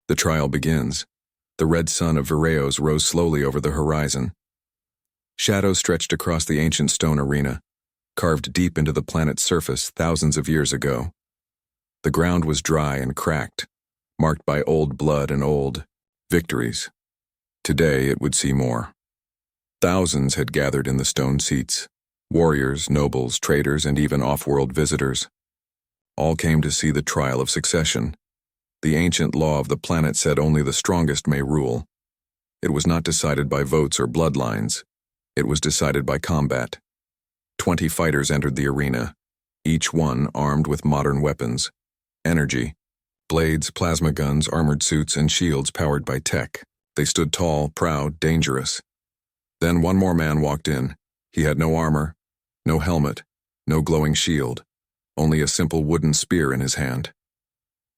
The trial begins. The red sun of Vireos rose slowly over the horizon. Shadows stretched across the ancient stone arena, carved deep into the planet's surface thousands of years ago. The ground was dry and cracked, marked by old blood and old victories. Today it would see more. Thousands had gathered in the stone seats. Warriors, nobles, traders, and even off-world visitors. All came to see the trial of succession. The ancient law of the planet said only the strongest may rule. It was not decided by votes or bloodlines. It was decided by combat. 20 fighters entered the arena, each one armed with modern weapons. Energy. Blades, plasma guns, armored suits, and shields powered by tech. They stood tall, proud, dangerous. Then one more man walked in. He had no armor, no helmet, no glowing shield, only a simple wooden spear in his hand.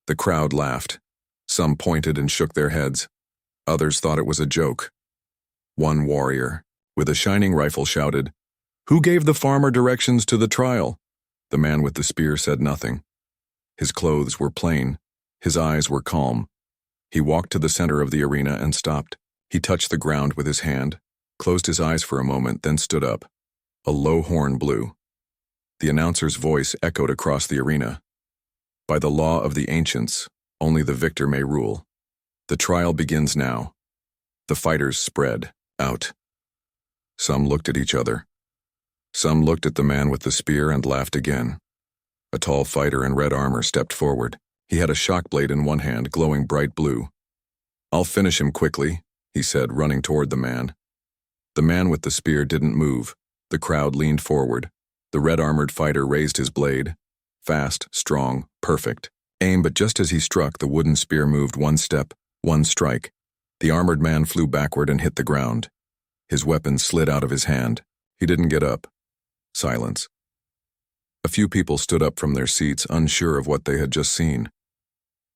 The crowd laughed. Some pointed and shook their heads. Others thought it was a joke. One warrior, with a shining rifle, shouted, "Who gave the farmer directions to the trial?" The man with the spear said nothing. His clothes were plain. His eyes were calm. He walked to the center of the arena and stopped. He touched the ground with his hand, closed his eyes for a moment, then stood up. A low horn blew. The announcer's voice echoed across the arena. By the law of the ancients, only the victor may rule. The trial begins now. The fighters spread out. Some looked at each other. Some looked at the man with the spear and laughed again. A tall fighter in red armor stepped forward. He had a shock blade in one hand, glowing bright blue. "I'll finish him quickly," he said, running toward the man. The man with the spear didn't move. The crowd leaned forward. The red-armored fighter raised his blade. Fast, strong, perfect. Aim, but just as he struck, the wooden spear moved one step, one strike. The armored man flew backward and hit the ground. His weapon slid out of his hand. He didn't get up. Silence. A few people stood up from their seats, unsure of what they had just seen.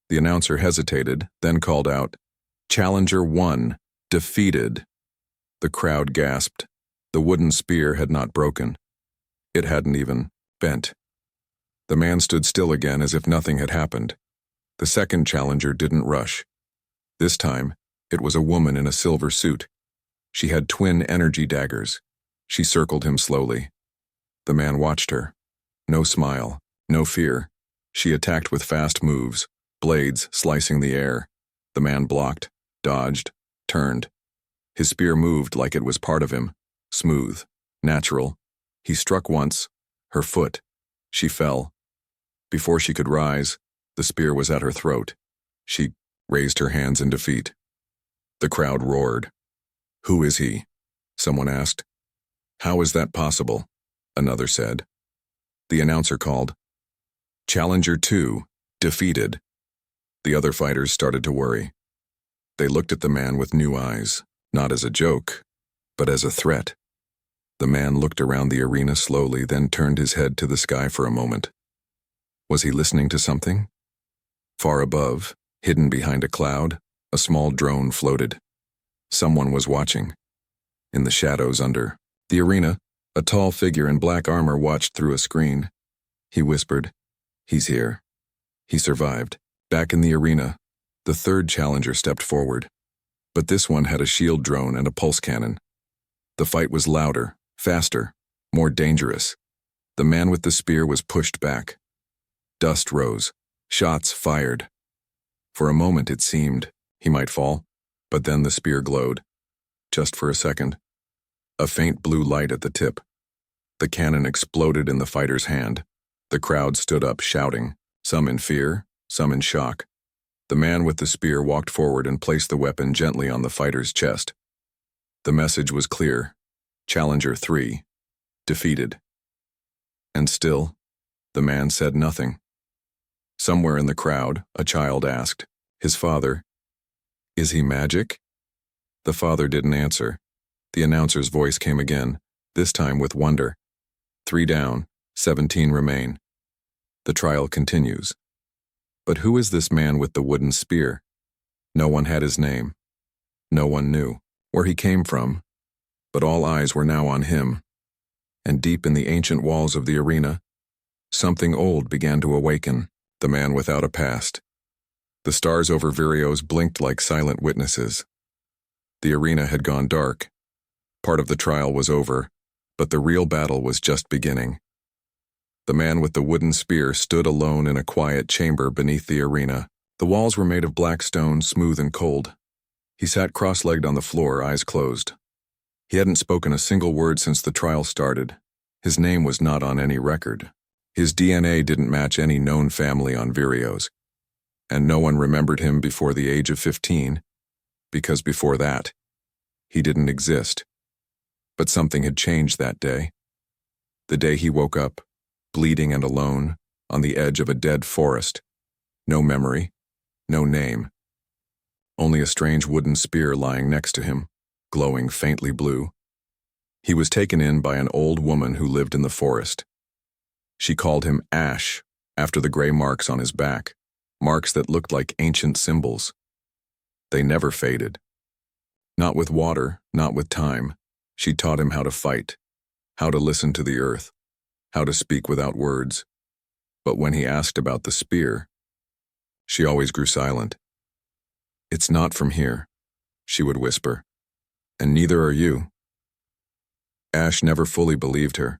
The announcer hesitated, then called out, "Challenger 1, defeated." The crowd gasped. The wooden spear had not broken. It hadn't even bent. The man stood still again as if nothing had happened. The second challenger didn't rush. This time, it was a woman in a silver suit. She had twin energy daggers. She circled him slowly. The man watched her. No smile, no fear. She attacked with fast moves, blades slicing the air. The man blocked, dodged, turned. His spear moved like it was part of him, smooth, natural. He struck once, her foot. She fell. Before she could rise, the spear was at her throat. She raised her hands in defeat. The crowd roared. "Who is he?" someone asked. "How is that possible?" another said. The announcer called, "Challenger 2, defeated." The other fighters started to worry. They looked at the man with new eyes, not as a joke, but as a threat. The man looked around the arena slowly, then turned his head to the sky for a moment. Was he listening to something? Far above, hidden behind a cloud, a small drone floated. Someone was watching. In the shadows under the arena, a tall figure in black armor watched through a screen. He whispered, "He's here." He survived. Back in the arena, the third challenger stepped forward. But this one had a shield drone and a pulse cannon. The fight was louder, faster, more dangerous. The man with the spear was pushed back. Dust rose. Shots fired. For a moment it seemed he might fall, but then the spear glowed. Just for a second. A faint blue light at the tip. The cannon exploded in the fighter's hand. The crowd stood up, shouting, some in fear, some in shock. The man with the spear walked forward and placed the weapon gently on the fighter's chest. The message was clear. Challenger 3, defeated. And still, the man said nothing. Somewhere in the crowd, a child asked, his father, "Is he magic?" The father didn't answer. The announcer's voice came again, this time with wonder. 3 down, 17 remain. The trial continues. But who is this man with the wooden spear? No one had his name. No one knew where he came from, but all eyes were now on him. And deep in the ancient walls of the arena, something old began to awaken, the man without a past. The stars over Virios blinked like silent witnesses. The arena had gone dark. Part of the trial was over, but the real battle was just beginning. The man with the wooden spear stood alone in a quiet chamber beneath the arena. The walls were made of black stone, smooth and cold. He sat cross-legged on the floor, eyes closed. He hadn't spoken a single word since the trial started. His name was not on any record. His DNA didn't match any known family on Virios. And no one remembered him before the age of 15, because before that, he didn't exist. But something had changed that day. The day he woke up, bleeding and alone, on the edge of a dead forest. No memory, no name. Only a strange wooden spear lying next to him, glowing faintly blue. He was taken in by an old woman who lived in the forest. She called him Ash, after the gray marks on his back, marks that looked like ancient symbols. They never faded. Not with water, not with time. She taught him how to fight, how to listen to the earth, how to speak without words. But when he asked about the spear, she always grew silent. "It's not from here," she would whisper, "and neither are you." Ash never fully believed her.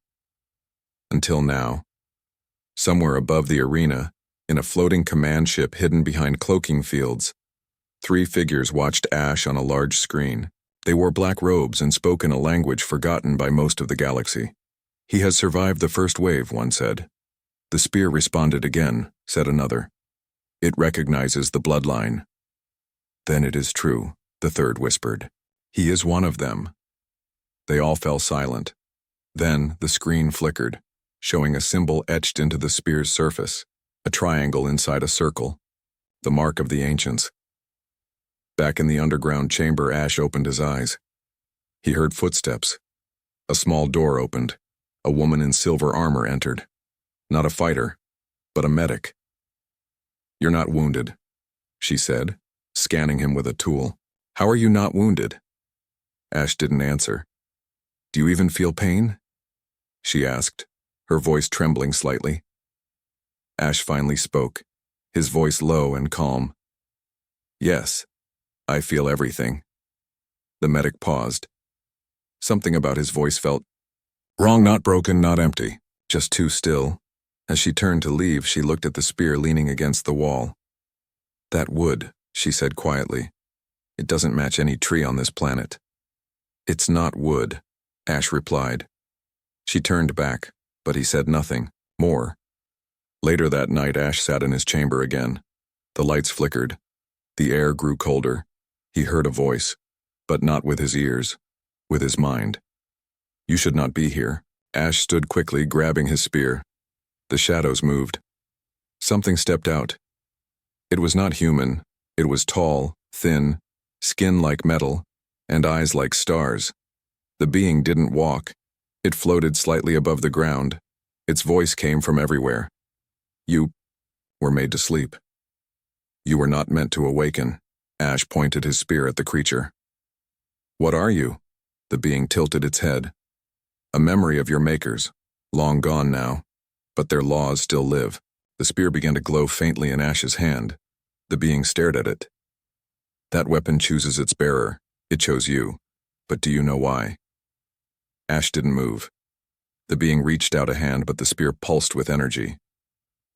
Until now. Somewhere above the arena, in a floating command ship hidden behind cloaking fields, 3 figures watched Ash on a large screen. They wore black robes and spoke in a language forgotten by most of the galaxy. "He has survived the first wave," one said. "The spear responded again," said another. "It recognizes the bloodline." "Then it is true," the third whispered. "He is one of them." They all fell silent. Then the screen flickered, showing a symbol etched into the spear's surface, a triangle inside a circle, the mark of the ancients. Back in the underground chamber, Ash opened his eyes. He heard footsteps. A small door opened. A woman in silver armor entered. Not a fighter, but a medic. "You're not wounded," she said, scanning him with a tool. "How are you not wounded?" Ash didn't answer. "Do you even feel pain?" she asked, her voice trembling slightly. Ash finally spoke, his voice low and calm. "Yes, I feel everything." The medic paused. Something about his voice felt wrong, not broken, not empty, just too still. As she turned to leave, she looked at the spear leaning against the wall. "That wood," she said quietly. "It doesn't match any tree on this planet." "It's not wood," Ash replied. She turned back, but he said nothing more. Later that night, Ash sat in his chamber again. The lights flickered. The air grew colder. He heard a voice, but not with his ears, with his mind. "You should not be here." Ash stood quickly, grabbing his spear. The shadows moved. Something stepped out. It was not human. It was tall, thin, skin like metal, and eyes like stars. The being didn't walk. It floated slightly above the ground. Its voice came from everywhere. "You were made to sleep. You were not meant to awaken." Ash pointed his spear at the creature. "What are you?" The being tilted its head. "A memory of your makers, long gone now, but their laws still live." The spear began to glow faintly in Ash's hand. The being stared at it. "That weapon chooses its bearer. It chose you. But do you know why?" Ash didn't move. The being reached out a hand, but the spear pulsed with energy.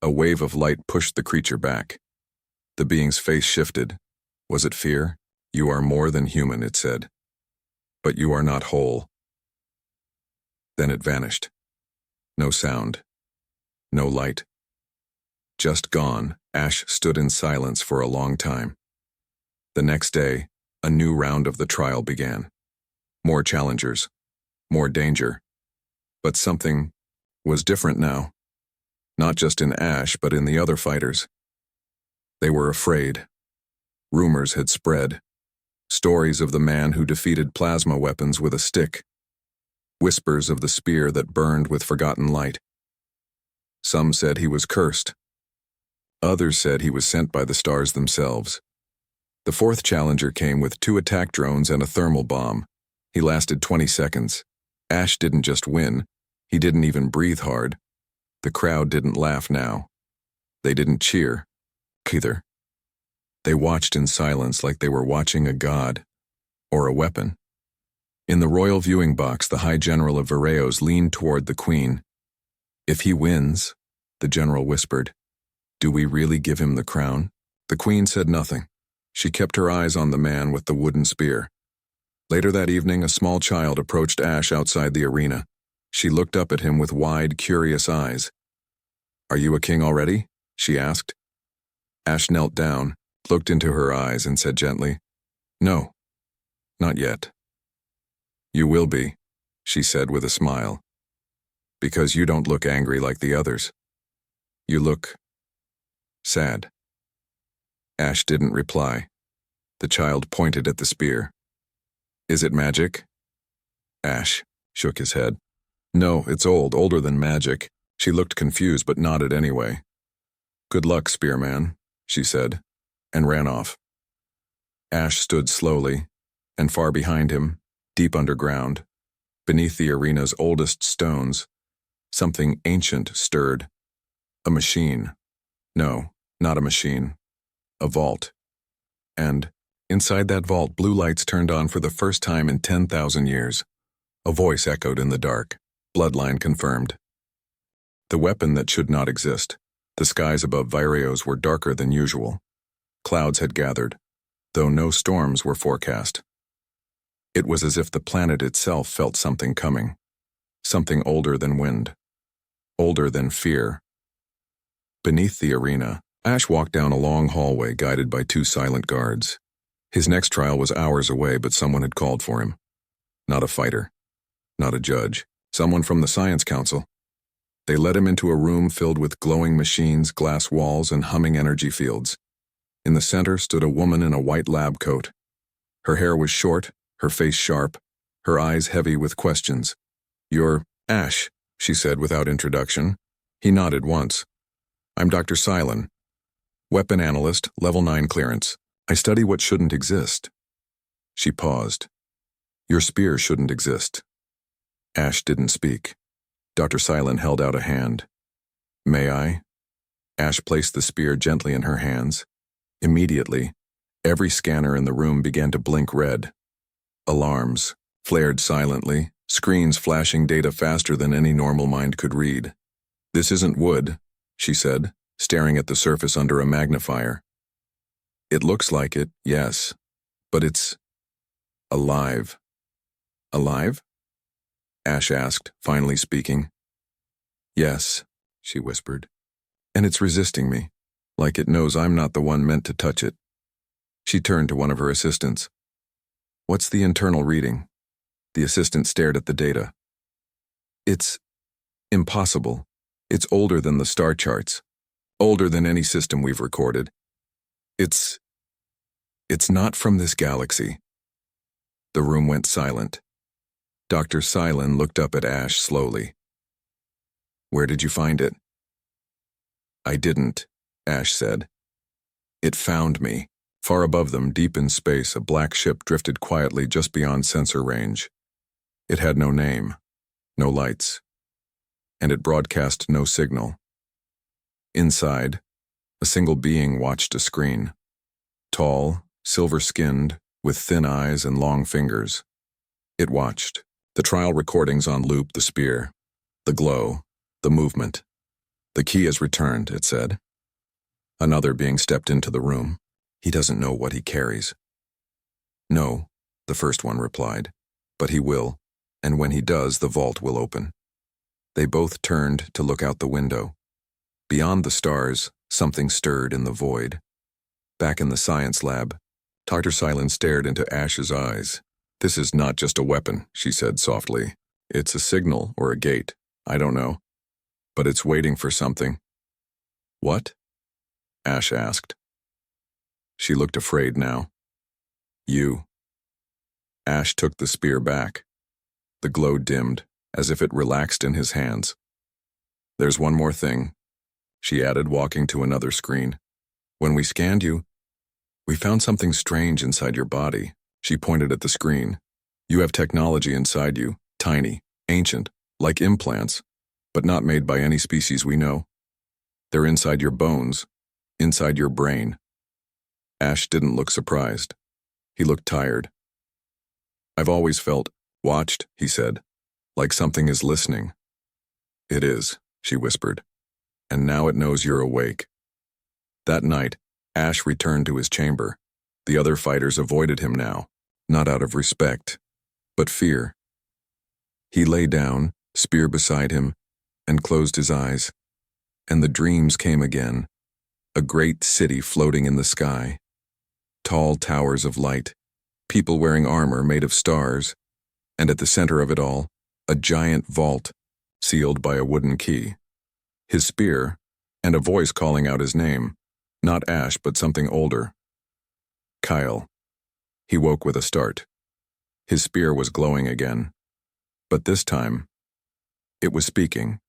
A wave of light pushed the creature back. The being's face shifted. Was it fear? "You are more than human," it said. "But you are not whole." Then it vanished. No sound. No light. Just gone. Ash stood in silence for a long time. The next day, a new round of the trial began. More challengers. More danger. But something was different now. Not just in Ash, but in the other fighters. They were afraid. Rumors had spread. Stories of the man who defeated plasma weapons with a stick. Whispers of the spear that burned with forgotten light. Some said he was cursed. Others said he was sent by the stars themselves. The fourth challenger came with 2 attack drones and a thermal bomb. He lasted 20 seconds. Ash didn't just win. He didn't even breathe hard. The crowd didn't laugh now. They didn't cheer, either. They watched in silence like they were watching a god, or a weapon. In the royal viewing box, the High General of Viraeos leaned toward the Queen. "If he wins," the general whispered, "do we really give him the crown?" The Queen said nothing. She kept her eyes on the man with the wooden spear. Later that evening, a small child approached Ash outside the arena. She looked up at him with wide, curious eyes. "Are you a king already?" she asked. Ash knelt down, looked into her eyes, and said gently, "No, not yet." "You will be," she said with a smile, "because you don't look angry like the others. You look sad." Ash didn't reply. The child pointed at the spear. "Is it magic?" Ash shook his head. "No, it's old, older than magic." She looked confused but nodded anyway. "Good luck, spearman," she said, and ran off. Ash stood slowly, and far behind him, deep underground, beneath the arena's oldest stones, something ancient stirred. A machine. No, not a machine. A vault. And, inside that vault, blue lights turned on for the first time in 10,000 years. A voice echoed in the dark. Bloodline confirmed. The weapon that should not exist. The skies above Viraeos were darker than usual. Clouds had gathered, though no storms were forecast. It was as if the planet itself felt something coming. Something older than wind. Older than fear. Beneath the arena, Ash walked down a long hallway guided by two silent guards. His next trial was hours away, but someone had called for him. Not a fighter. Not a judge. Someone from the Science Council. They led him into a room filled with glowing machines, glass walls, and humming energy fields. In the center stood a woman in a white lab coat. Her hair was short, her face sharp, her eyes heavy with questions. "You're Ash," she said without introduction. He nodded once. "I'm Dr. Silent. Weapon analyst, level 9 clearance. I study what shouldn't exist." She paused. "Your spear shouldn't exist." Ash didn't speak. Dr. Silent held out a hand. "May I?" Ash placed the spear gently in her hands. Immediately, every scanner in the room began to blink red. Alarms flared silently, screens flashing data faster than any normal mind could read. "This isn't wood," she said, staring at the surface under a magnifier. "It looks like it, yes, but it's alive." "Alive?" Ash asked, finally speaking. "Yes," she whispered. "And it's resisting me, like it knows I'm not the one meant to touch it." She turned to one of her assistants. "What's the internal reading?" The assistant stared at the data. "It's impossible. It's older than the star charts. Older than any system we've recorded. It's not from this galaxy." The room went silent. Dr. Silent looked up at Ash slowly. "Where did you find it?" "I didn't," Ash said. "It found me." Far above them, deep in space, a black ship drifted quietly just beyond sensor range. It had no name, no lights, and it broadcast no signal. Inside, a single being watched a screen. Tall, silver-skinned, with thin eyes and long fingers. It watched. The trial recordings on loop, the spear, the glow, the movement. "The key is returned," it said. Another being stepped into the room. "He doesn't know what he carries." "No," the first one replied, "but he will, and when he does, the vault will open." They both turned to look out the window. Beyond the stars, something stirred in the void. Back in the science lab, Dr. Silent stared into Ash's eyes. "This is not just a weapon," she said softly. "It's a signal or a gate. I don't know. But it's waiting for something." "What?" Ash asked. She looked afraid now. "You." Ash took the spear back. The glow dimmed, as if it relaxed in his hands. "There's one more thing," she added, walking to another screen. "When we scanned you, we found something strange inside your body." She pointed at the screen. "You have technology inside you, tiny, ancient, like implants, but not made by any species we know. They're inside your bones, inside your brain. Ash didn't look surprised. He looked tired. "I've always felt watched," he said, "like something is listening." "It is," she whispered, "and now it knows you're awake." That night, Ash returned to his chamber. The other fighters avoided him now, not out of respect, but fear. He lay down, spear beside him, and closed his eyes. And the dreams came again. A great city floating in the sky. Tall towers of light, people wearing armor made of stars, and at the center of it all, a giant vault, sealed by a wooden key. His spear, and a voice calling out his name, not Ash but something older. Kyle. He woke with a start. His spear was glowing again. But this time, it was speaking,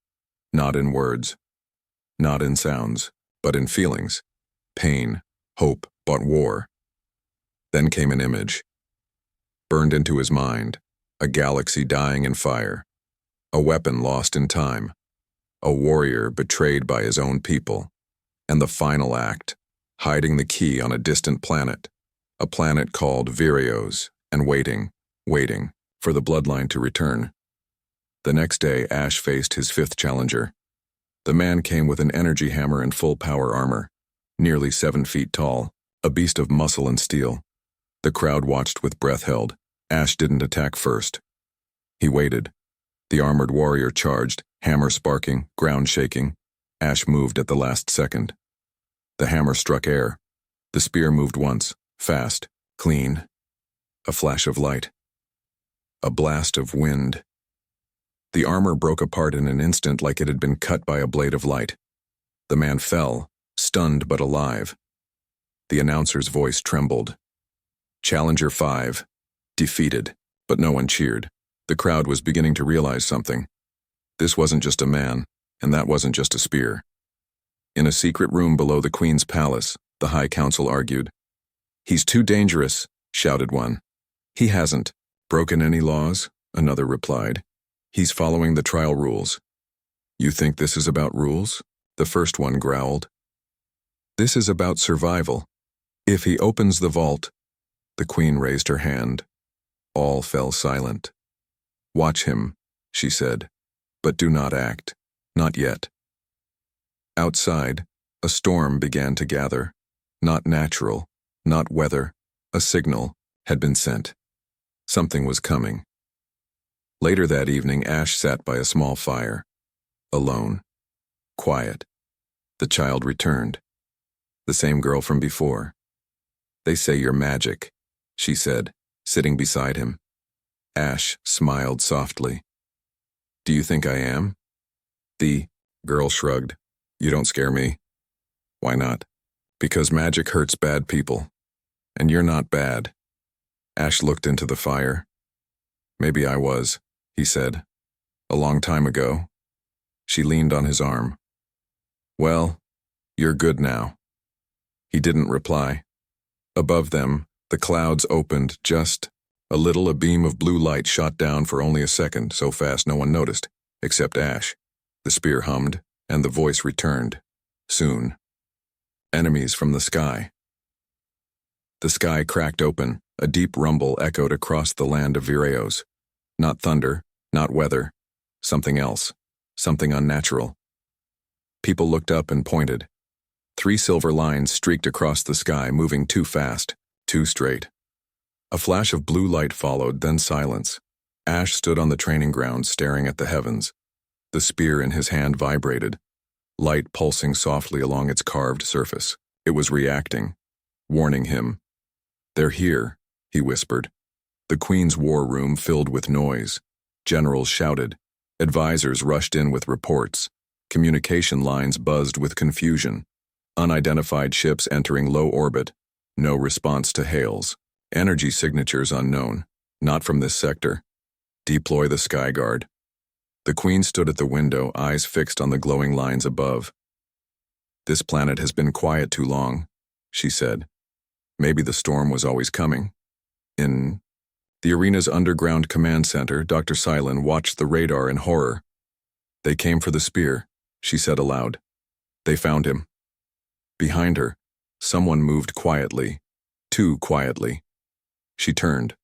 not in words, not in sounds, but in feelings, pain, hope, but war. Then came an image, burned into his mind, a galaxy dying in fire, a weapon lost in time, a warrior betrayed by his own people, and the final act, hiding the key on a distant planet, a planet called Vireos, and waiting for the bloodline to return. The next day, Ash faced his fifth challenger. The man came with an energy hammer and full power armor, nearly 7 feet tall, a beast of muscle and steel. The crowd watched with breath held. Ash didn't attack first. He waited. The armored warrior charged, hammer sparking, ground shaking. Ash moved at the last second. The hammer struck air. The spear moved once, fast, clean. A flash of light. A blast of wind. The armor broke apart in an instant like it had been cut by a blade of light. The man fell, stunned but alive. The announcer's voice trembled. Challenger 5, defeated, but no one cheered. The crowd was beginning to realize something. This wasn't just a man, and that wasn't just a spear. In a secret room below the Queen's palace, the High Council argued. "He's too dangerous," shouted one. "He hasn't broken any laws," another replied. "He's following the trial rules." "You think this is about rules?" the first one growled. "This is about survival. If he opens the vault..." The Queen raised her hand. All fell silent. "Watch him," she said, "but do not act. Not yet." Outside, a storm began to gather. Not natural, not weather. A signal had been sent. Something was coming. Later that evening, Ash sat by a small fire. Alone. Quiet. The child returned. The same girl from before. "They say you're magic," she said, sitting beside him. Ash smiled softly. "Do you think I am?" The girl shrugged. "You don't scare me." "Why not?" "Because magic hurts bad people. And you're not bad." Ash looked into the fire. "Maybe I was," he said. "A long time ago." She leaned on his arm. "Well, you're good now." He didn't reply. Above them, the clouds opened just a little. A beam of blue light shot down for only a second, so fast no one noticed, except Ash. The spear hummed, and the voice returned. Soon. Enemies from the sky. The sky cracked open. A deep rumble echoed across the land of Vireos. Not thunder, not weather. Something else. Something unnatural. People looked up and pointed. 3 silver lines streaked across the sky, moving too fast, too straight. A flash of blue light followed, then silence. Ash stood on the training ground, staring at the heavens. The spear in his hand vibrated, light pulsing softly along its carved surface. It was reacting, warning him. "They're here," he whispered. The Queen's war room filled with noise. Generals shouted. Advisors rushed in with reports. Communication lines buzzed with confusion. Unidentified ships entering low orbit. No response to hails. Energy signatures unknown. Not from this sector. Deploy the Skyguard. The Queen stood at the window, eyes fixed on the glowing lines above. "This planet has been quiet too long," she said. "Maybe the storm was always coming." In the arena's underground command center, Dr. Silent watched the radar in horror. "They came for the spear," she said aloud. "They found him." Behind her, Someone moved quietly, too quietly. She turned.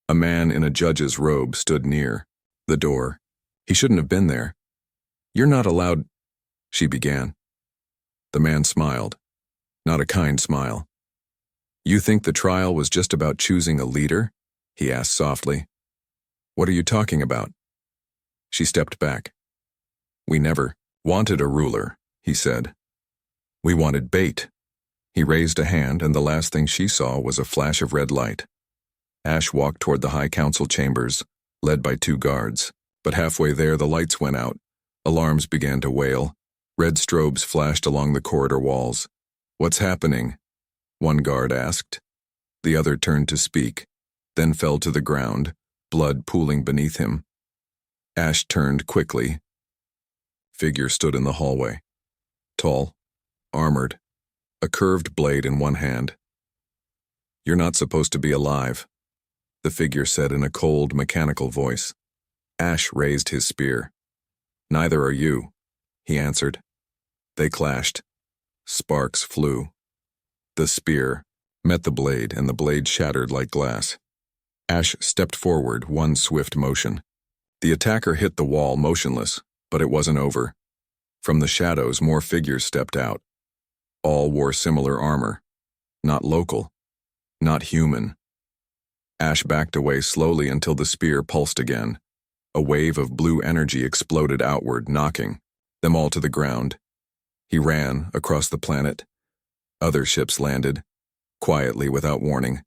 A man in a judge's robe stood near the door. He shouldn't have been there. "You're not allowed," she began. The man smiled, not a kind smile. "You think the trial was just about choosing a leader?" he asked softly. "What are you talking about?" She stepped back. "We never wanted a ruler," he said. "We wanted bait." He raised a hand, and the last thing she saw was a flash of red light. Ash walked toward the High Council chambers, led by 2 guards. But halfway there, the lights went out. Alarms began to wail. Red strobes flashed along the corridor walls. "What's happening?" one guard asked. The other turned to speak, then fell to the ground, blood pooling beneath him. Ash turned quickly. Figure stood in the hallway. Tall, armored, a curved blade in one hand. "You're not supposed to be alive," the figure said in a cold, mechanical voice. Ash raised his spear. "Neither are you," he answered. They clashed. Sparks flew. The spear met the blade, and the blade shattered like glass. Ash stepped forward, one swift motion. The attacker hit the wall motionless, but it wasn't over. From the shadows, more figures stepped out. All wore similar armor. Not local. Not human. Ash backed away slowly until the spear pulsed again. A wave of blue energy exploded outward, knocking them all to the ground. He ran across the planet. Other ships landed, quietly without warning.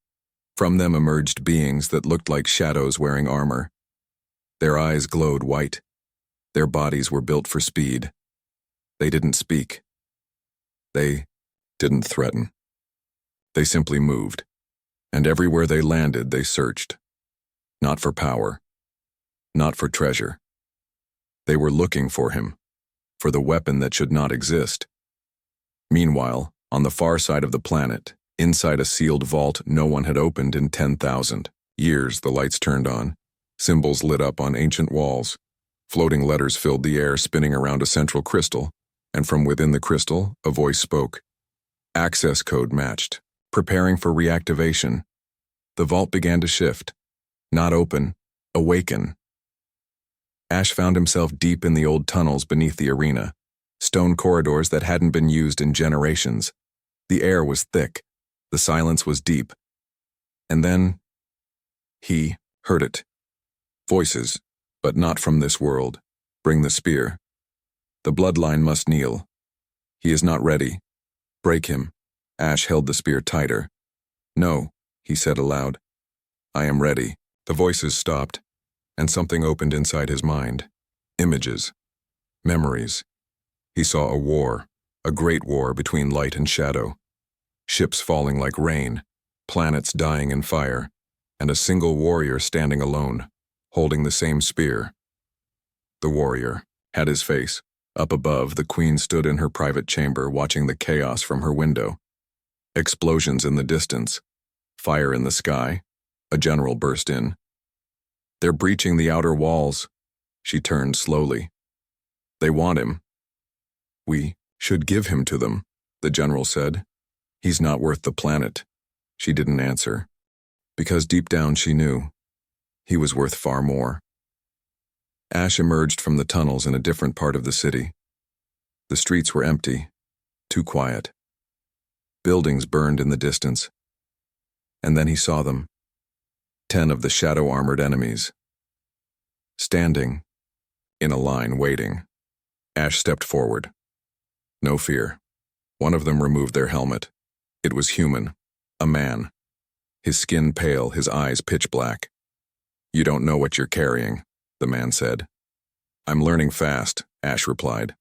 From them emerged beings that looked like shadows wearing armor. Their eyes glowed white. Their bodies were built for speed. They didn't speak. They didn't threaten. They simply moved. And everywhere they landed, they searched. Not for power. Not for treasure. They were looking for him, for the weapon that should not exist. Meanwhile, on the far side of the planet, inside a sealed vault no one had opened in 10,000 years, the lights turned on. Symbols lit up on ancient walls. Floating letters filled the air, spinning around a central crystal, and from within the crystal, a voice spoke. Access code matched. Preparing for reactivation. The vault began to shift. Not open, awaken. Ash found himself deep in the old tunnels beneath the arena, stone corridors that hadn't been used in generations. The air was thick, the silence was deep. And then, he heard it. Voices, but not from this world. Bring the spear. The bloodline must kneel. He is not ready. Break him. Ash held the spear tighter. "No," he said aloud. "I am ready." The voices stopped, and something opened inside his mind. Images. Memories. He saw a war, a great war between light and shadow. Ships falling like rain, planets dying in fire, and a single warrior standing alone, holding the same spear. The warrior had his face. Up above, the queen stood in her private chamber, watching the chaos from her window. Explosions in the distance. Fire in the sky. A general burst in. "They're breaching the outer walls." She turned slowly. "They want him." "We should give him to them," the general said. "He's not worth the planet." She didn't answer, because deep down she knew he was worth far more. Ash emerged from the tunnels in a different part of the city. The streets were empty, too quiet. Buildings burned in the distance. And then he saw them. 10 of the shadow-armored enemies. Standing, in a line, waiting. Ash stepped forward. No fear. One of them removed their helmet. It was human. A man. His skin pale, his eyes pitch black. "You don't know what you're carrying," the man said. "I'm learning fast," Ash replied.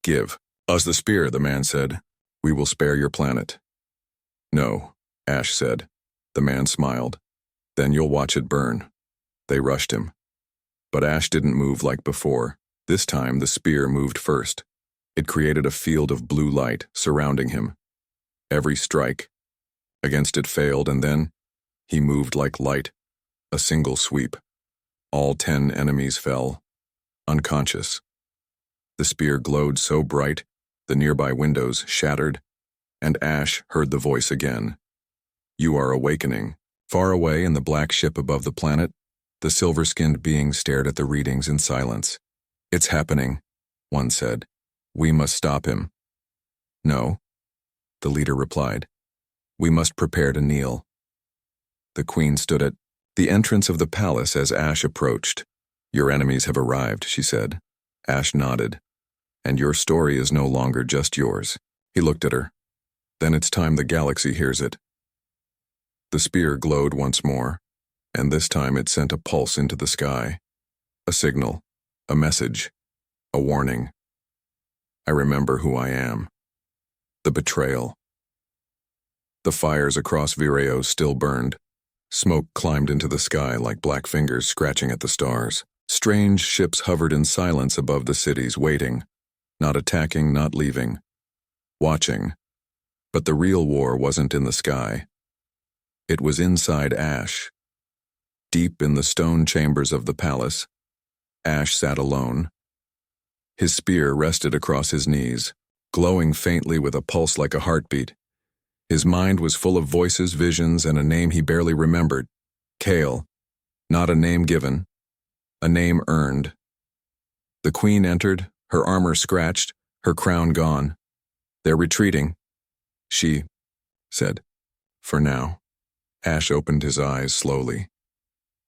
"Give us the spear," the man said. "We will spare your planet." "No," Ash said. The man smiled. "Then you'll watch it burn." They rushed him. But Ash didn't move like before. This time, the spear moved first. It created a field of blue light surrounding him. Every strike against it failed, and then he moved like light, a single sweep. All 10 enemies fell, unconscious. The spear glowed so bright, the nearby windows shattered. And Ash heard the voice again. You are awakening. Far away in the black ship above the planet, the silver-skinned being stared at the readings in silence. It's happening, one said. We must stop him. No, the leader replied. We must prepare to kneel. The queen stood at the entrance of the palace as Ash approached. Your enemies have arrived, she said. Ash nodded. And your story is no longer just yours. He looked at her. Then it's time the galaxy hears it. The spear glowed once more, and this time it sent a pulse into the sky. A signal, a message, a warning. I remember who I am. The betrayal. The fires across Vireo still burned. Smoke climbed into the sky like black fingers scratching at the stars. Strange ships hovered in silence above the cities, waiting, not attacking, not leaving, watching. But the real war wasn't in the sky. It was inside Ash. Deep in the stone chambers of the palace, Ash sat alone. His spear rested across his knees, glowing faintly with a pulse like a heartbeat. His mind was full of voices, visions, and a name he barely remembered. Kale. Not a name given, a name earned. The queen entered, her armor scratched, her crown gone. They're retreating, she said. For now. Ash opened his eyes slowly.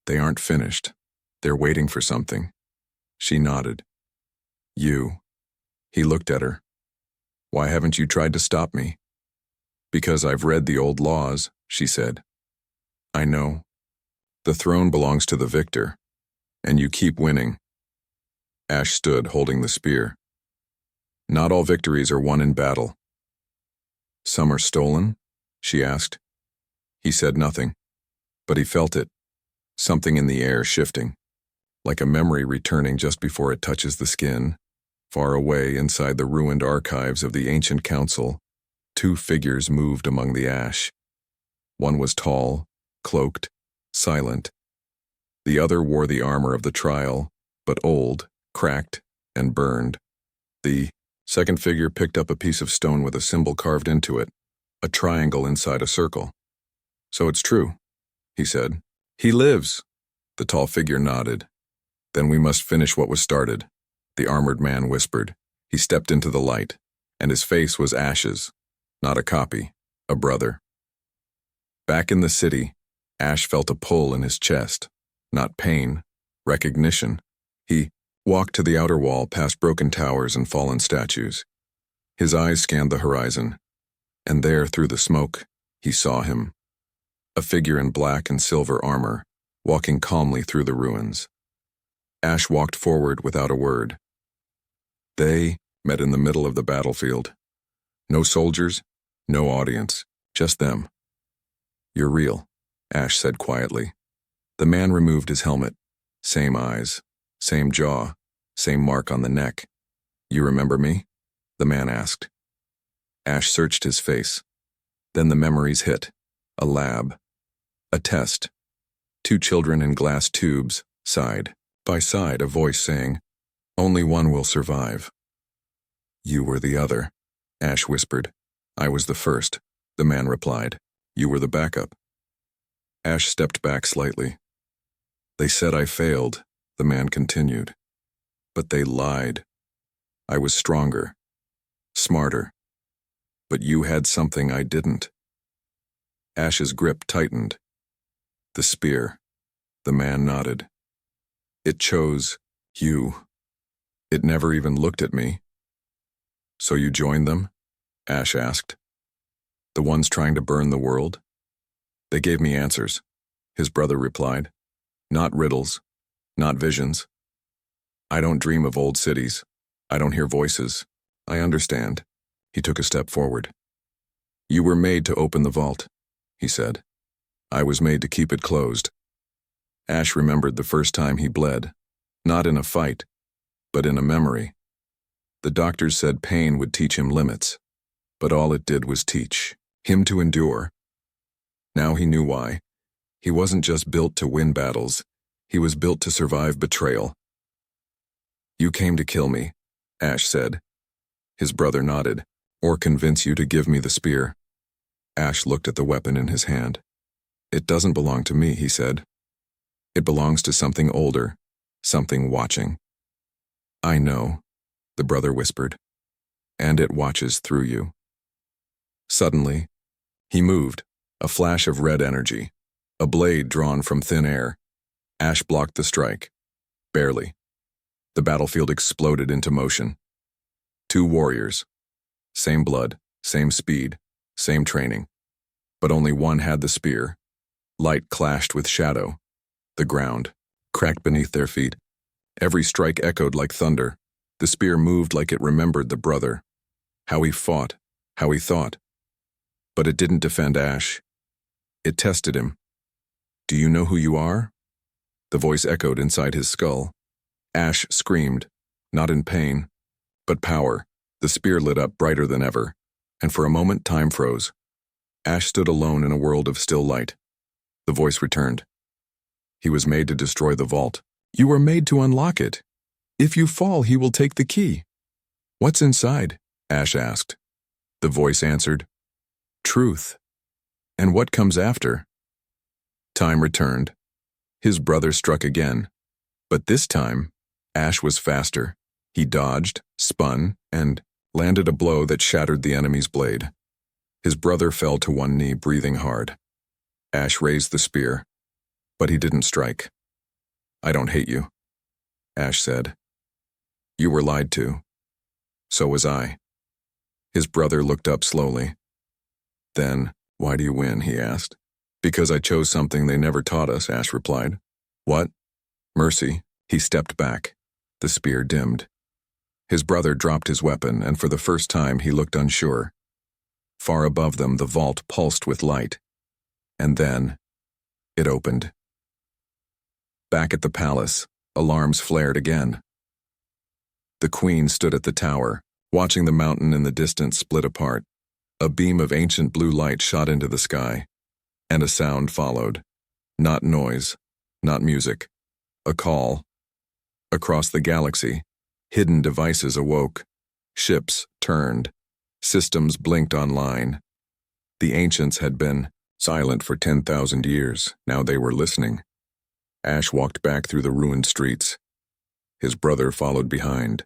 They aren't finished. They're waiting for something. She nodded. You. He looked at her. Why haven't you tried to stop me? Because I've read the old laws, she said. I know. The throne belongs to the victor, and you keep winning. Ash stood holding the spear. Not all victories are won in battle. Some are stolen? She asked. He said nothing, but he felt it, something in the air shifting, like a memory returning just before it touches the skin. Far away inside the ruined archives of the ancient council, two figures moved among the ash. One was tall, cloaked, silent. The other wore the armor of the trial, but old, cracked, and burned. The second figure picked up a piece of stone with a symbol carved into it, a triangle inside a circle. So it's true, he said. He lives. The tall figure nodded. Then we must finish what was started, the armored man whispered. He stepped into the light, and his face was ashes. Not a copy, a brother. Back in the city, Ash felt a pull in his chest. Not pain, recognition. He walked to the outer wall past broken towers and fallen statues. His eyes scanned the horizon, and there, through the smoke, he saw him. A figure in black and silver armor, walking calmly through the ruins. Ash walked forward without a word. They met in the middle of the battlefield. No soldiers, no audience, just them. You're real, Ash said quietly. The man removed his helmet. Same eyes, same jaw, same mark on the neck. You remember me? The man asked. Ash searched his face. Then the memories hit. A lab. A test. Two children in glass tubes, side by side, a voice saying, only one will survive. You were the other, Ash whispered. I was the first, the man replied. You were the backup. Ash stepped back slightly. They said I failed, the man continued. But they lied. I was stronger, smarter. But you had something I didn't. Ash's grip tightened. The spear. The man nodded. It chose you. It never even looked at me. So you joined them? Ash asked. The ones trying to burn the world? They gave me answers, his brother replied. Not riddles, not visions. I don't dream of old cities. I don't hear voices. I understand. He took a step forward. You were made to open the vault, he said. I was made to keep it closed. Ash remembered the first time he bled, not in a fight, but in a memory. The doctors said pain would teach him limits, but all it did was teach him to endure. Now he knew why. He wasn't just built to win battles, he was built to survive betrayal. You came to kill me, Ash said. His brother nodded. Or convince you to give me the spear. Ash looked at the weapon in his hand. It doesn't belong to me, he said. It belongs to something older, something watching. I know, the brother whispered, and it watches through you. Suddenly, he moved, a flash of red energy, a blade drawn from thin air. Ash blocked the strike. Barely. The battlefield exploded into motion. Two warriors. Same blood, same speed, same training. But only one had the spear. Light clashed with shadow. The ground cracked beneath their feet. Every strike echoed like thunder. The spear moved like it remembered the brother. How he fought, how he thought. But it didn't defend Ash. It tested him. Do you know who you are? The voice echoed inside his skull. Ash screamed, not in pain, but power. The spear lit up brighter than ever, and for a moment time froze. Ash stood alone in a world of still light. The voice returned. He was made to destroy the vault. You were made to unlock it. If you fall, he will take the key. What's inside? Ash asked. The voice answered, truth. And what comes after? Time returned. His brother struck again. But this time, Ash was faster. He dodged, spun, and landed a blow that shattered the enemy's blade. His brother fell to one knee, breathing hard. Ash raised the spear, but he didn't strike. I don't hate you, Ash said. You were lied to. So was I. His brother looked up slowly. Then, why do you win, he asked. Because I chose something they never taught us, Ash replied. What? Mercy. He stepped back. The spear dimmed. His brother dropped his weapon, and for the first time he looked unsure. Far above them, the vault pulsed with light. And then, it opened. Back at the palace, alarms flared again. The queen stood at the tower, watching the mountain in the distance split apart. A beam of ancient blue light shot into the sky, and a sound followed. Not noise, not music. A call. Across the galaxy, hidden devices awoke. Ships turned. Systems blinked online. The ancients had been silent for 10,000 years. Now they were listening. Ash walked back through the ruined streets. His brother followed behind.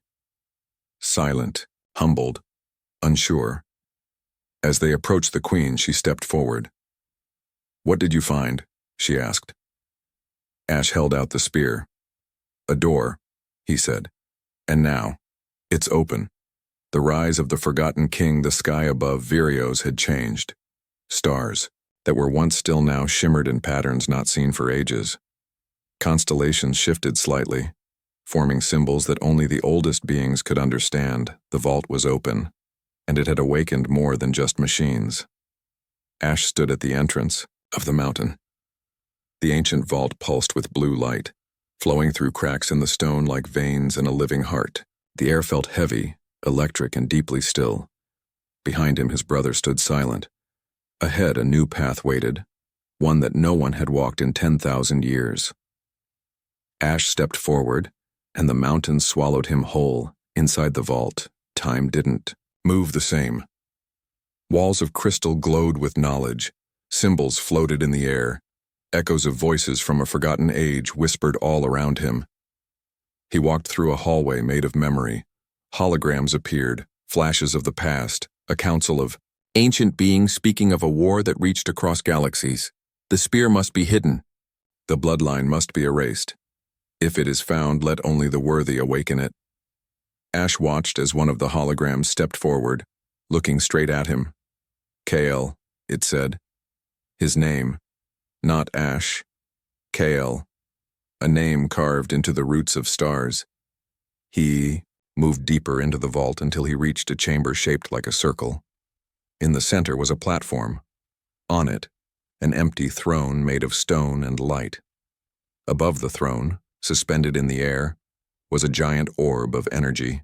Silent, humbled, unsure. As they approached the queen, she stepped forward. What did you find? She asked. Ash held out the spear. A door, he said. And now, it's open. The rise of the forgotten king, the sky above Virios had changed. Stars, that were once still now shimmered in patterns not seen for ages. Constellations shifted slightly, forming symbols that only the oldest beings could understand. The vault was open, and it had awakened more than just machines. Ash stood at the entrance of the mountain. The ancient vault pulsed with blue light, flowing through cracks in the stone like veins in a living heart. The air felt heavy, electric, and deeply still. Behind him, his brother stood silent. Ahead, a new path waited, one that no one had walked in 10,000 years. Ash stepped forward, and the mountain swallowed him whole. Inside the vault, time didn't move the same. Walls of crystal glowed with knowledge. Symbols floated in the air. Echoes of voices from a forgotten age whispered all around him. He walked through a hallway made of memory. Holograms appeared, flashes of the past, a council of ancient beings speaking of a war that reached across galaxies. The spear must be hidden. The bloodline must be erased. If it is found, let only the worthy awaken it. Ash watched as one of the holograms stepped forward, looking straight at him. Kale, it said. His name. Not Ash. Kale. A name carved into the roots of stars. He moved deeper into the vault until he reached a chamber shaped like a circle. In the center was a platform. On it, an empty throne made of stone and light. Above the throne, suspended in the air, was a giant orb of energy.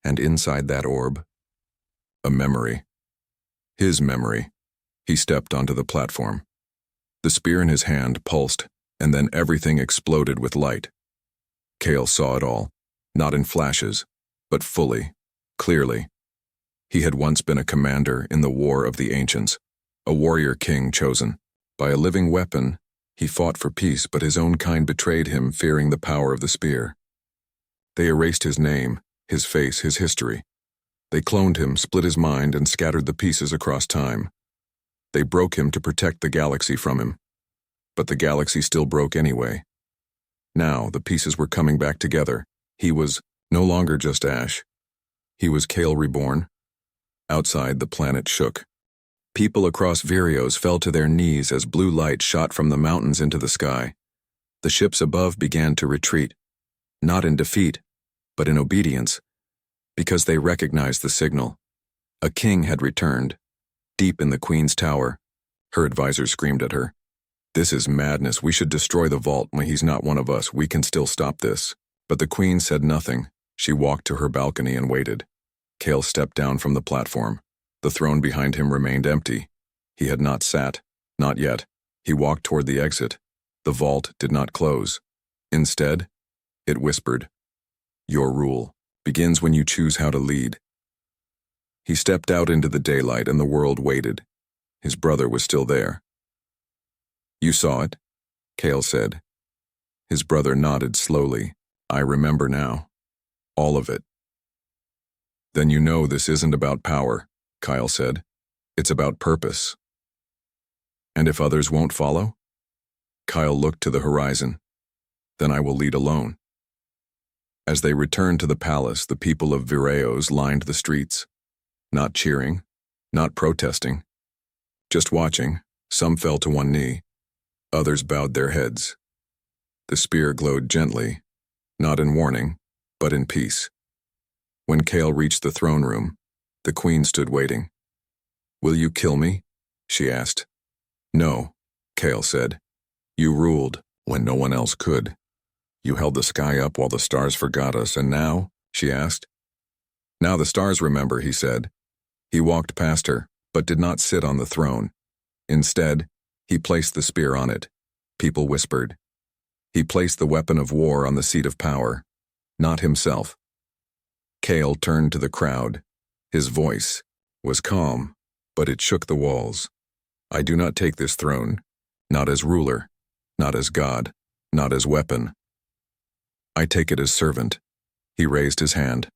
And inside that orb, a memory. His memory. He stepped onto the platform. The spear in his hand pulsed, and then everything exploded with light. Kale saw it all, not in flashes, but fully, clearly. He had once been a commander in the War of the Ancients, a warrior king chosen. By a living weapon, he fought for peace, but his own kind betrayed him, fearing the power of the spear. They erased his name, his face, his history. They cloned him, split his mind, and scattered the pieces across time. They broke him to protect the galaxy from him. But the galaxy still broke anyway. Now, the pieces were coming back together. He was no longer just ash. He was Kale reborn. Outside, the planet shook. People across Virios fell to their knees as blue light shot from the mountains into the sky. The ships above began to retreat, not in defeat, but in obedience, because they recognized the signal. A king had returned, deep in the Queen's tower. Her advisors screamed at her. "This is madness. We should destroy the vault. When he's not one of us, we can still stop this." But the Queen said nothing. She walked to her balcony and waited. Kale stepped down from the platform. The throne behind him remained empty. He had not sat, not yet. He walked toward the exit. The vault did not close. Instead, it whispered, "Your rule begins when you choose how to lead." He stepped out into the daylight and the world waited. His brother was still there. "You saw it?" Kale said. His brother nodded slowly. "I remember now. All of it." "Then you know this isn't about power," Kyle said. "It's about purpose." "And if others won't follow?" Kyle looked to the horizon. "Then I will lead alone." As they returned to the palace, the people of Virios lined the streets. Not cheering, not protesting. Just watching. Some fell to one knee. Others bowed their heads. The spear glowed gently, not in warning, but in peace. When Kale reached the throne room, the Queen stood waiting. "Will you kill me?" she asked. "No," Kale said. "You ruled when no one else could. You held the sky up while the stars forgot us, and now?" she asked. "Now the stars remember," he said. He walked past her, but did not sit on the throne. Instead, he placed the spear on it. People whispered. He placed the weapon of war on the seat of power, not himself. Kale turned to the crowd. His voice was calm, but it shook the walls. "I do not take this throne, not as ruler, not as God, not as weapon. I take it as servant." He raised his hand.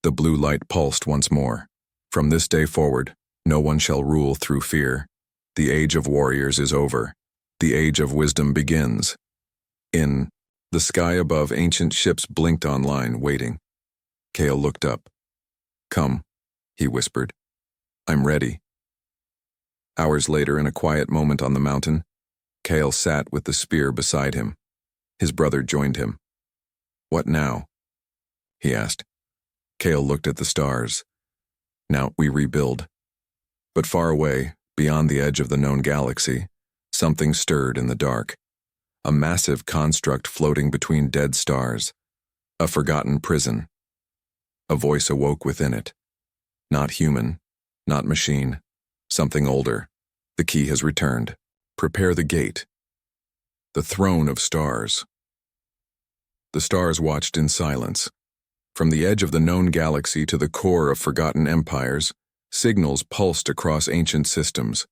The blue light pulsed once more. "From this day forward, no one shall rule through fear. The age of warriors is over. The age of wisdom begins." In the sky above, ancient ships blinked online, waiting. Kale looked up. "Come," he whispered. "I'm ready." Hours later, in a quiet moment on the mountain, Kale sat with the spear beside him. His brother joined him. "What now?" he asked. Kale looked at the stars. "Now we rebuild." But far away, beyond the edge of the known galaxy, something stirred in the dark. A massive construct floating between dead stars. A forgotten prison. A voice awoke within it. Not human, not machine, something older. "The key has returned. Prepare the gate." The throne of stars. The stars watched in silence. From the edge of the known galaxy to the core of forgotten empires, signals pulsed across ancient systems,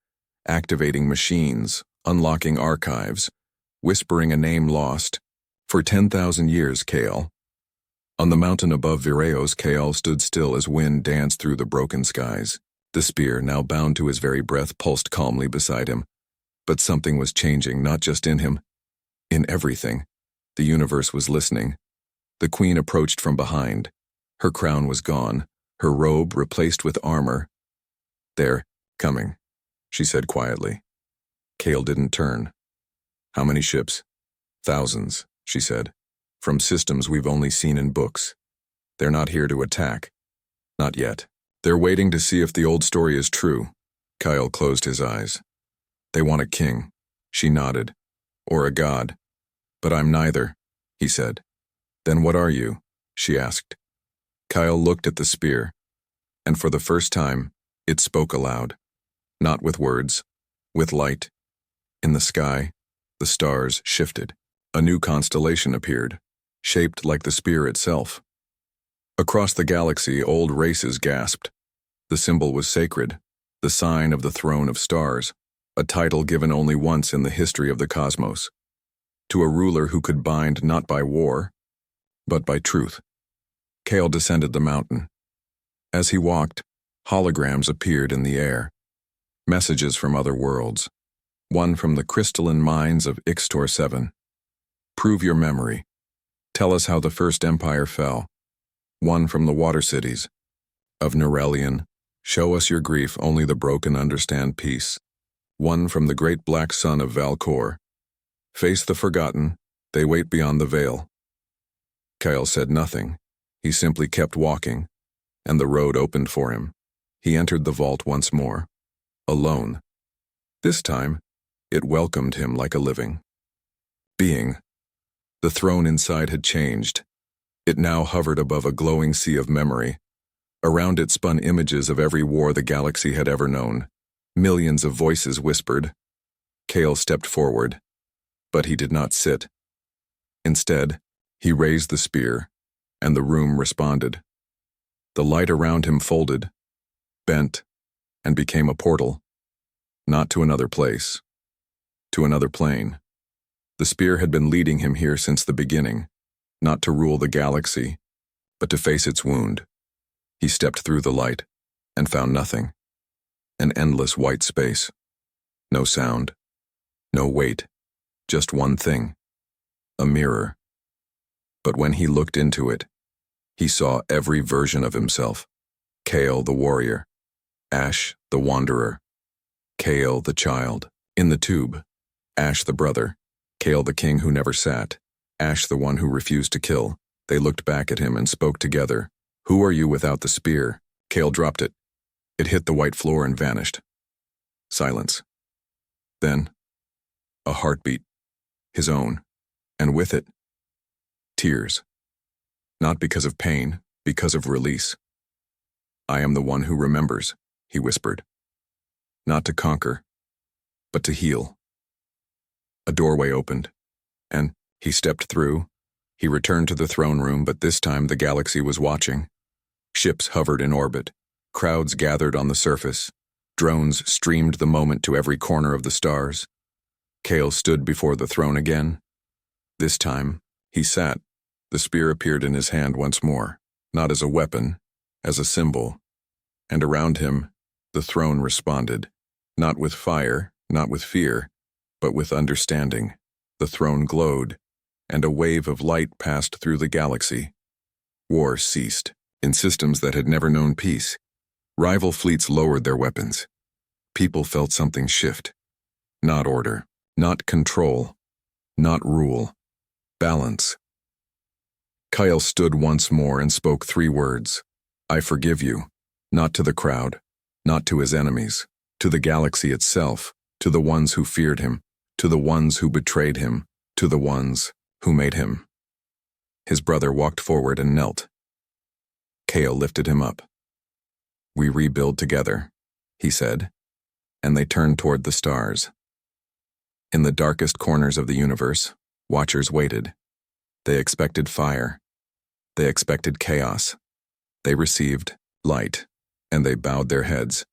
activating machines, unlocking archives, whispering a name lost. For 10,000 years, Kale. On the mountain above Virios, Kale stood still as wind danced through the broken skies. The spear, now bound to his very breath, pulsed calmly beside him. But something was changing, not just in him. In everything. The universe was listening. The Queen approached from behind. Her crown was gone, her robe replaced with armor. "They're coming," she said quietly. Kale didn't turn. "How many ships?" "Thousands," she said. "From systems we've only seen in books. They're not here to attack. Not yet. They're waiting to see if the old story is true." Kyle closed his eyes. "They want a king," she nodded. "Or a god. But I'm neither," he said. "Then what are you?" she asked. Kyle looked at the spear, and for the first time, it spoke aloud. Not with words, with light. In the sky, the stars shifted. A new constellation appeared, shaped like the spear itself. Across the galaxy, old races gasped. The symbol was sacred, the sign of the throne of stars, a title given only once in the history of the cosmos, to a ruler who could bind not by war, but by truth. Kale descended the mountain. As he walked, holograms appeared in the air, messages from other worlds, one from the crystalline minds of Ixtor 7. Prove your memory. Tell us how the first empire fell. One from the water cities of Nerelian. Show us your grief, only the broken understand peace. One from the great black sun of Valcor. Face the forgotten, they wait beyond the veil. Kyle said nothing. He simply kept walking, and the road opened for him. He entered the vault once more, alone. This time, it welcomed him like a living being. The throne inside had changed. It now hovered above a glowing sea of memory. Around it spun images of every war the galaxy had ever known. Millions of voices whispered. Kale stepped forward, but he did not sit. Instead, he raised the spear, and the room responded. The light around him folded, bent, and became a portal. Not to another place, to another plane. The spear had been leading him here since the beginning, not to rule the galaxy, but to face its wound. He stepped through the light, and found nothing. An endless white space. No sound, no weight, just one thing. A mirror. But when he looked into it, he saw every version of himself. Kale the warrior, Ash the wanderer, Kale the child. In the tube, Ash the brother, Kale the king who never sat, Ash the one who refused to kill. They looked back at him and spoke together. Who are you without the spear? Kale dropped it. It hit the white floor and vanished. Silence. Then, a heartbeat, his own, and with it, tears. Not because of pain, because of release. I am the one who remembers, he whispered. Not to conquer, but to heal. A doorway opened, and he stepped through. He returned to the throne room, but this time the galaxy was watching. Ships hovered in orbit. Crowds gathered on the surface. Drones streamed the moment to every corner of the stars. Kale stood before the throne again. This time, he sat. The spear appeared in his hand once more, not as a weapon, as a symbol. And around him, the throne responded, not with fire, not with fear, but with understanding. The throne glowed, and a wave of light passed through the galaxy. War ceased. In systems that had never known peace, rival fleets lowered their weapons. People felt something shift. Not order, not control, not rule. Balance. Kyle stood once more and spoke 3 words. I forgive you. Not to the crowd, not to his enemies, to the galaxy itself, to the ones who feared him, to the ones who betrayed him, to the ones who made him. His brother walked forward and knelt. Kale lifted him up. We rebuild together, he said, and they turned toward the stars. In the darkest corners of the universe, watchers waited. They expected fire. They expected chaos. They received light, and they bowed their heads.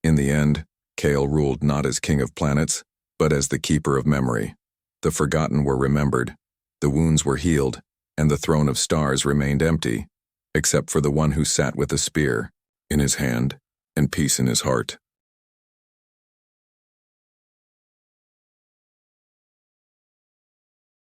In the end, Kale ruled not as king of planets, but as the keeper of memory. The forgotten were remembered, the wounds were healed, and the throne of stars remained empty, except for the one who sat with a spear in his hand and peace in his heart.